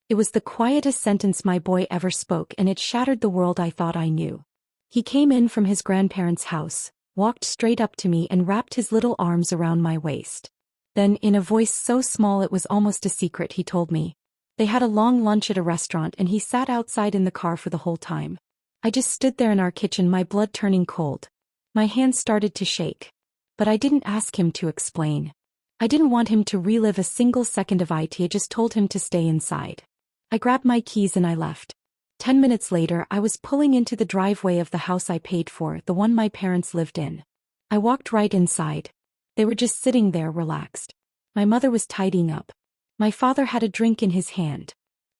It was the quietest sentence my boy ever spoke, and it shattered the world I thought I knew. He came in from his grandparents' house, walked straight up to me and wrapped his little arms around my waist. Then, in a voice so small it was almost a secret, he told me they had a long lunch at a restaurant and he sat outside in the car for the whole time. I just stood there in our kitchen, my blood turning cold. My hands started to shake. But I didn't ask him to explain. I didn't want him to relive a single second of it. I just told him to stay inside. I grabbed my keys and I left. 10 minutes later, I was pulling into the driveway of the house I paid for, the one my parents lived in. I walked right inside. They were just sitting there, relaxed. My mother was tidying up. My father had a drink in his hand.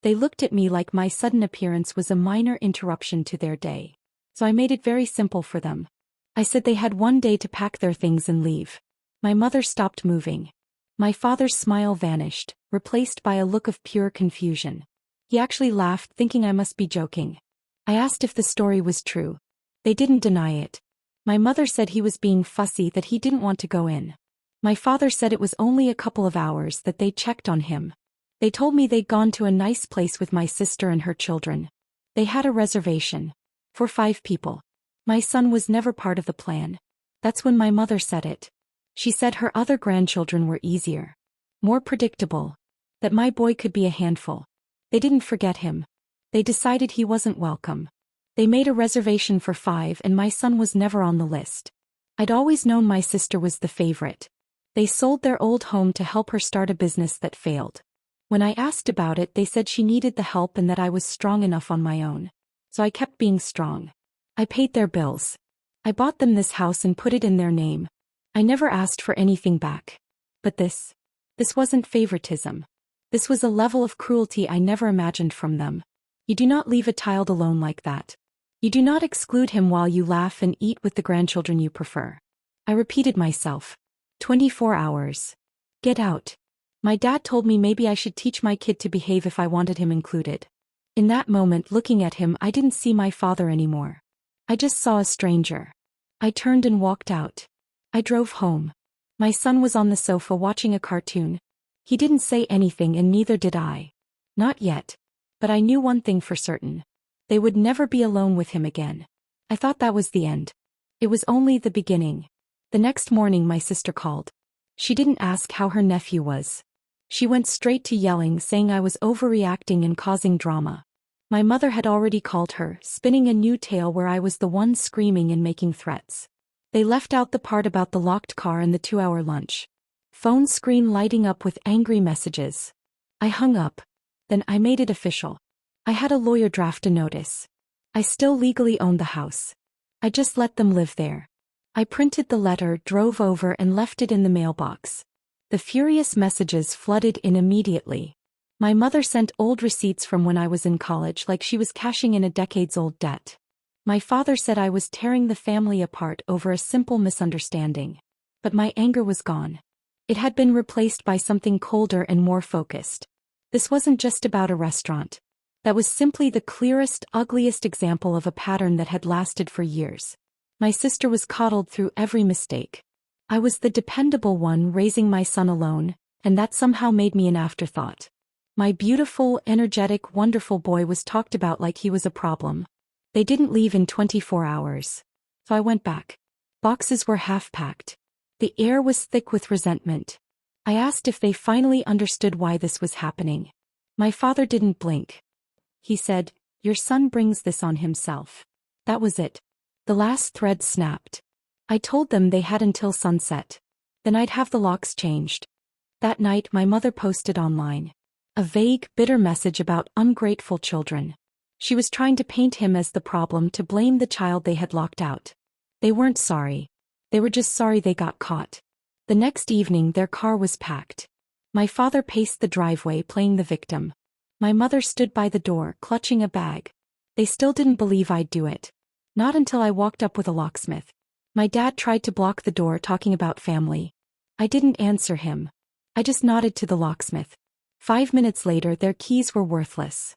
They looked at me like my sudden appearance was a minor interruption to their day. So I made it very simple for them. I said they had one day to pack their things and leave. My mother stopped moving. My father's smile vanished, replaced by a look of pure confusion. He actually laughed, thinking I must be joking. I asked if the story was true. They didn't deny it. My mother said he was being fussy, that he didn't want to go in. My father said it was only a couple of hours that they checked on him. They told me they'd gone to a nice place with my sister and her children. They had a reservation. For 5 people. My son was never part of the plan. That's when my mother said it. She said her other grandchildren were easier. More predictable. That my boy could be a handful. They didn't forget him. They decided he wasn't welcome. They made a reservation for 5 and my son was never on the list. I'd always known my sister was the favorite. They sold their old home to help her start a business that failed. When I asked about it, they said she needed the help and that I was strong enough on my own. So I kept being strong. I paid their bills. I bought them this house and put it in their name. I never asked for anything back. But this wasn't favoritism. This was a level of cruelty I never imagined from them. You do not leave a child alone like that. You do not exclude him while you laugh and eat with the grandchildren you prefer. I repeated myself. 24 hours. Get out. My dad told me maybe I should teach my kid to behave if I wanted him included. In that moment, looking at him, I didn't see my father anymore. I just saw a stranger. I turned and walked out. I drove home. My son was on the sofa watching a cartoon. He didn't say anything and neither did I. Not yet. But I knew one thing for certain. They would never be alone with him again. I thought that was the end. It was only the beginning. The next morning my sister called. She didn't ask how her nephew was. She went straight to yelling, saying I was overreacting and causing drama. My mother had already called her, spinning a new tale where I was the one screaming and making threats. They left out the part about the locked car and the 2-hour lunch. Phone screen lighting up with angry messages. I hung up. Then I made it official. I had a lawyer draft a notice. I still legally owned the house. I just let them live there. I printed the letter, drove over and left it in the mailbox. The furious messages flooded in immediately. My mother sent old receipts from when I was in college, like she was cashing in a decades-old debt. My father said I was tearing the family apart over a simple misunderstanding. But my anger was gone. It had been replaced by something colder and more focused. This wasn't just about a restaurant. That was simply the clearest, ugliest example of a pattern that had lasted for years. My sister was coddled through every mistake. I was the dependable one raising my son alone, and that somehow made me an afterthought. My beautiful, energetic, wonderful boy was talked about like he was a problem. They didn't leave in 24 hours. So I went back. Boxes were half-packed. The air was thick with resentment. I asked if they finally understood why this was happening. My father didn't blink. He said, "Your son brings this on himself." That was it. The last thread snapped. I told them they had until sunset. Then I'd have the locks changed. That night my mother posted online. A vague, bitter message about ungrateful children. She was trying to paint him as the problem, to blame the child they had locked out. They weren't sorry. They were just sorry they got caught. The next evening their car was packed. My father paced the driveway playing the victim. My mother stood by the door, clutching a bag. They still didn't believe I'd do it. Not until I walked up with a locksmith. My dad tried to block the door, talking about family. I didn't answer him. I just nodded to the locksmith. 5 minutes later their keys were worthless.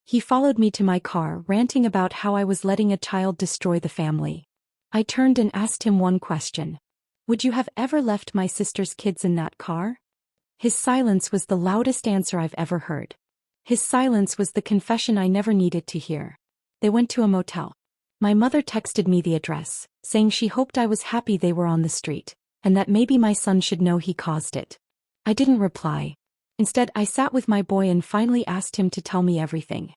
He followed me to my car, ranting about how I was letting a child destroy the family. I turned and asked him one question. "Would you have ever left my sister's kids in that car?" His silence was the loudest answer I've ever heard. His silence was the confession I never needed to hear. They went to a motel. My mother texted me the address, saying she hoped I was happy they were on the street, and that maybe my son should know he caused it. I didn't reply. Instead, I sat with my boy and finally asked him to tell me everything.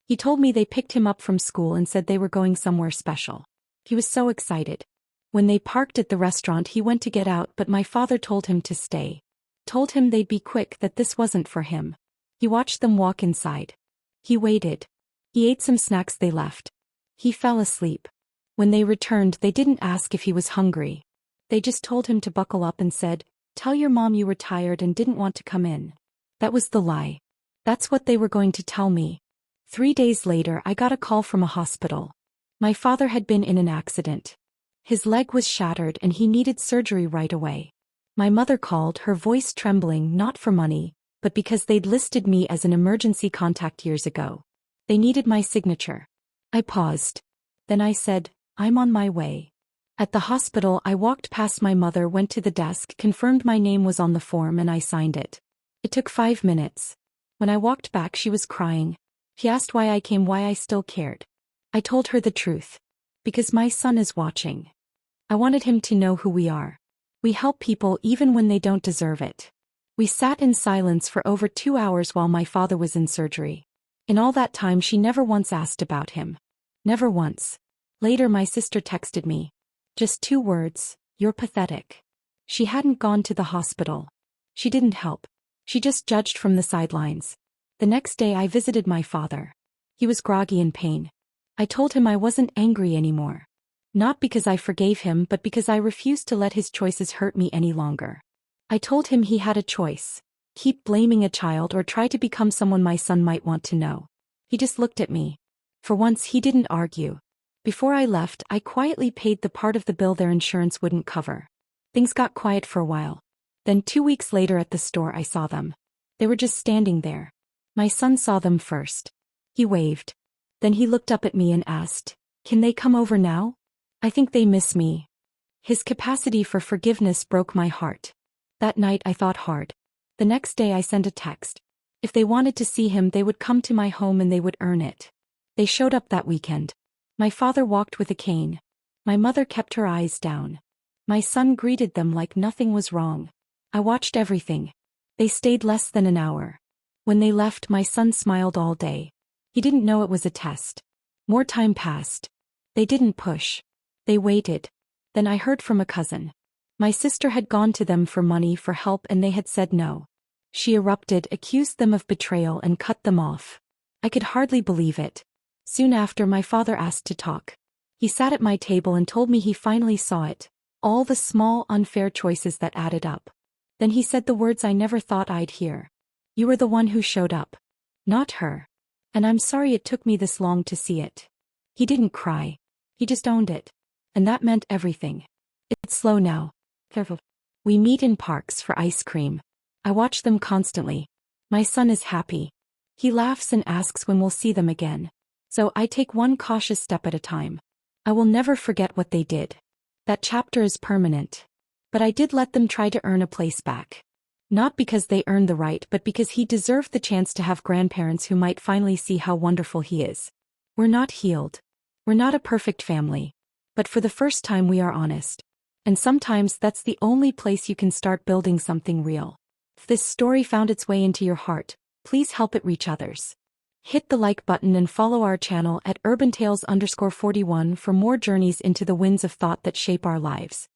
He told me they picked him up from school and said they were going somewhere special. He was so excited. When they parked at the restaurant, he went to get out, but my father told him to stay. Told him they'd be quick, that this wasn't for him. He watched them walk inside. He waited. He ate some snacks they left. He fell asleep. When they returned, they didn't ask if he was hungry. They just told him to buckle up and said, "Tell your mom you were tired and didn't want to come in." That was the lie. That's what they were going to tell me. 3 days later, I got a call from a hospital. My father had been in an accident. His leg was shattered and he needed surgery right away. My mother called, her voice trembling, not for money, but because they'd listed me as an emergency contact years ago. They needed my signature. I paused. Then I said, "I'm on my way." At the hospital, I walked past my mother, went to the desk, confirmed my name was on the form, and I signed it. It took 5 minutes. When I walked back, she was crying. She asked why I came, why I still cared. I told her the truth. Because my son is watching. I wanted him to know who we are. We help people even when they don't deserve it. We sat in silence for over 2 hours while my father was in surgery. In all that time, she never once asked about him. Never once. Later, my sister texted me. Just 2 words, "You're pathetic." She hadn't gone to the hospital. She didn't help. She just judged from the sidelines. The next day, I visited my father. He was groggy in pain. I told him I wasn't angry anymore. Not because I forgave him, but because I refused to let his choices hurt me any longer. I told him he had a choice. Keep blaming a child or try to become someone my son might want to know. He just looked at me. For once, he didn't argue. Before I left, I quietly paid the part of the bill their insurance wouldn't cover. Things got quiet for a while. Then 2 weeks later at the store, I saw them. They were just standing there. My son saw them first. He waved. Then he looked up at me and asked, "Can they come over now? I think they miss me." His capacity for forgiveness broke my heart. That night I thought hard. The next day I sent a text. If they wanted to see him, they would come to my home and they would earn it. They showed up that weekend. My father walked with a cane. My mother kept her eyes down. My son greeted them like nothing was wrong. I watched everything. They stayed less than an hour. When they left, my son smiled all day. He didn't know it was a test. More time passed. They didn't push. They waited. Then I heard from a cousin. My sister had gone to them for money, for help, and they had said no. She erupted, accused them of betrayal, and cut them off. I could hardly believe it. Soon after, my father asked to talk. He sat at my table and told me he finally saw it. All the small, unfair choices that added up. Then he said the words I never thought I'd hear. "You were the one who showed up. Not her. And I'm sorry it took me this long to see it." He didn't cry. He just owned it. And that meant everything. It's slow now. Careful. We meet in parks for ice cream. I watch them constantly. My son is happy. He laughs and asks when we'll see them again. So I take one cautious step at a time. I will never forget what they did. That chapter is permanent. But I did let them try to earn a place back. Not because they earned the right, but because he deserved the chance to have grandparents who might finally see how wonderful he is. We're not healed. We're not a perfect family. But for the first time, we are honest. And sometimes that's the only place you can start building something real. If this story found its way into your heart, please help it reach others. Hit the like button and follow our channel at urbantales_41 for more journeys into the winds of thought that shape our lives.